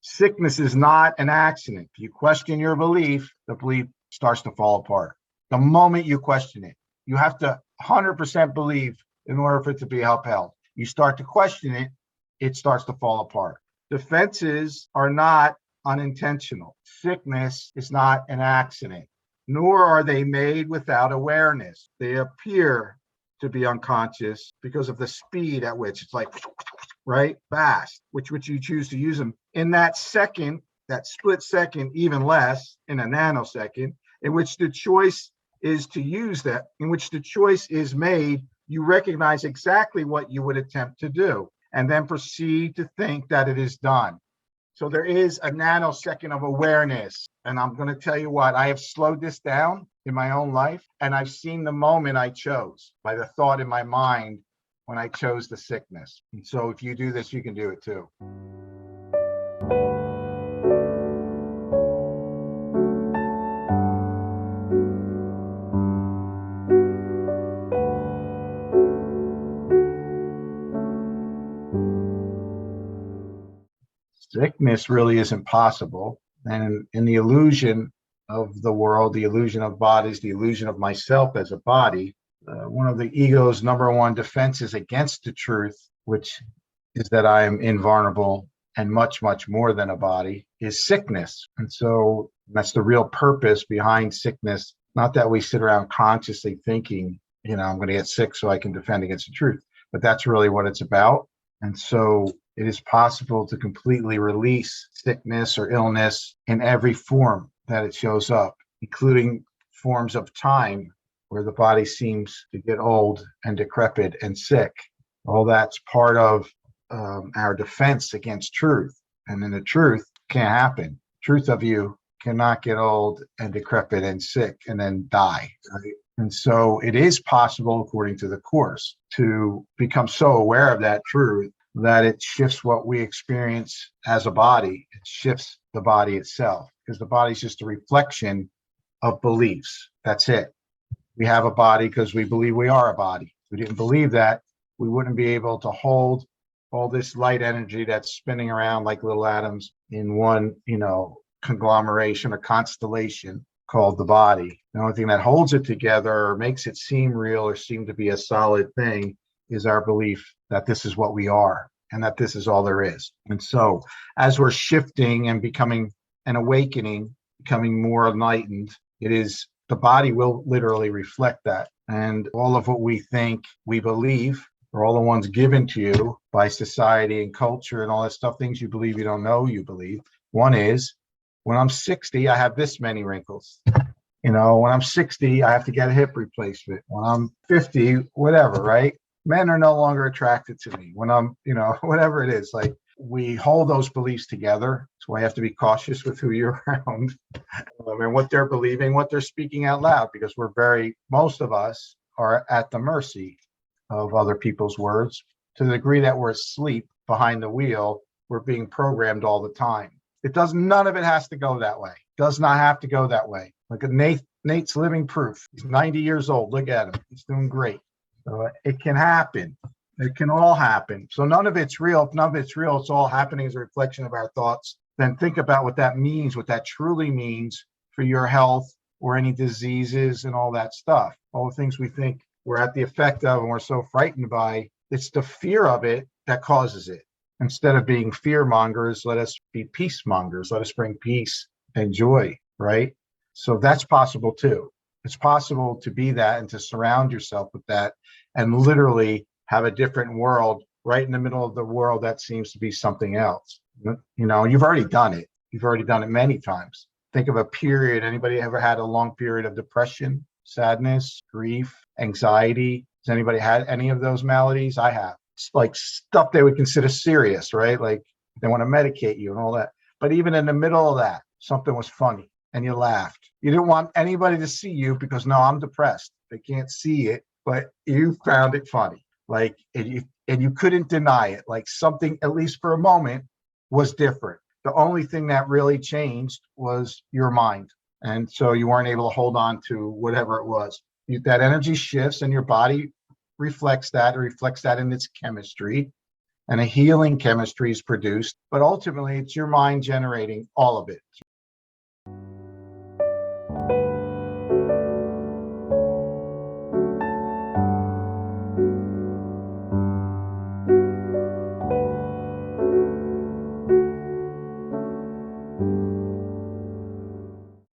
Sickness is not an accident. If you question your belief, the belief starts to fall apart. The moment you question it, you have to 100% believe in order for it to be upheld. You start to question it, it starts to fall apart. Defenses are not unintentional. Sickness is not an accident, nor are they made without awareness. They appear to be unconscious because of the speed at which it's like, right, fast, which you choose to use them. In that second, that split second, even less, in a nanosecond, in which the choice is to use that, in which the choice is made, you recognize exactly what you would attempt to do, and then proceed to think that it is done. So there is a nanosecond of awareness. And I'm going to tell you what, I have slowed this down in my own life, and I've seen the moment I chose by the thought in my mind when I chose the sickness. And so if you do this, you can do it too. Sickness really isn't possible. And in the illusion of the world, the illusion of bodies, the illusion of myself as a body, one of the ego's number one defenses against the truth, which is that I am invulnerable and much, much more than a body, is sickness. And so that's the real purpose behind sickness. Not that we sit around consciously thinking, I'm going to get sick so I can defend against the truth, but that's really what it's about. And so it is possible to completely release sickness or illness in every form that it shows up, including forms of time where the body seems to get old and decrepit and sick. All that's part of our defense against truth. And then the truth can't happen. Truth of you cannot get old and decrepit and sick and then die. Right? And so it is possible, according to the Course, to become so aware of that truth that it shifts what we experience as a body. It shifts the body itself, because the body is just a reflection of beliefs. That's it. We have a body because we believe we are a body. If we didn't believe that, we wouldn't be able to hold all this light energy that's spinning around like little atoms in one, conglomeration or constellation called the body. The only thing that holds it together or makes it seem real or seem to be a solid thing is our belief that this is what we are and that this is all there is. And so as we're shifting and becoming an awakening, becoming more enlightened, the body will literally reflect that. And all of what we think we believe, or all the ones given to you by society and culture and all that stuff, things you believe you don't know you believe. One is, when I'm 60, I have this many wrinkles. When I'm 60, I have to get a hip replacement. When I'm 50, whatever, right? Men are no longer attracted to me. When I'm, whatever it is, like, we hold those beliefs together. So I have to be cautious with who you're around and what they're believing, what they're speaking out loud, because most of us are at the mercy of other people's words. To the degree that we're asleep behind the wheel, we're being programmed all the time. None of it has to go that way. Does not have to go that way. Look at Nate's living proof. He's 90 years old. Look at him. He's doing great. So it can happen. It can all happen. So none of it's real. If none of it's real, it's all happening as a reflection of our thoughts. Then think about what that means, what that truly means for your health or any diseases and all that stuff. All the things we think we're at the effect of and we're so frightened by, it's the fear of it that causes it. Instead of being fear mongers, let us be peace mongers. Let us bring peace and joy, right? So that's possible too. It's possible to be that and to surround yourself with that and literally have a different world right in the middle of the world that seems to be something else. You've already done it. You've already done it many times. Think of a period. Anybody ever had a long period of depression, sadness, grief, anxiety? Has anybody had any of those maladies? I have. It's like stuff they would consider serious, right? Like they want to medicate you and all that. But even in the middle of that, something was funny and you laughed. You didn't want anybody to see you because, no, I'm depressed. They can't see it, but you found it funny. Like, and you couldn't deny it. Like something, at least for a moment, was different. The only thing that really changed was your mind. And so you weren't able to hold on to whatever it was. That energy shifts and your body reflects that in its chemistry. and a healing chemistry is produced, but ultimately it's your mind generating all of it.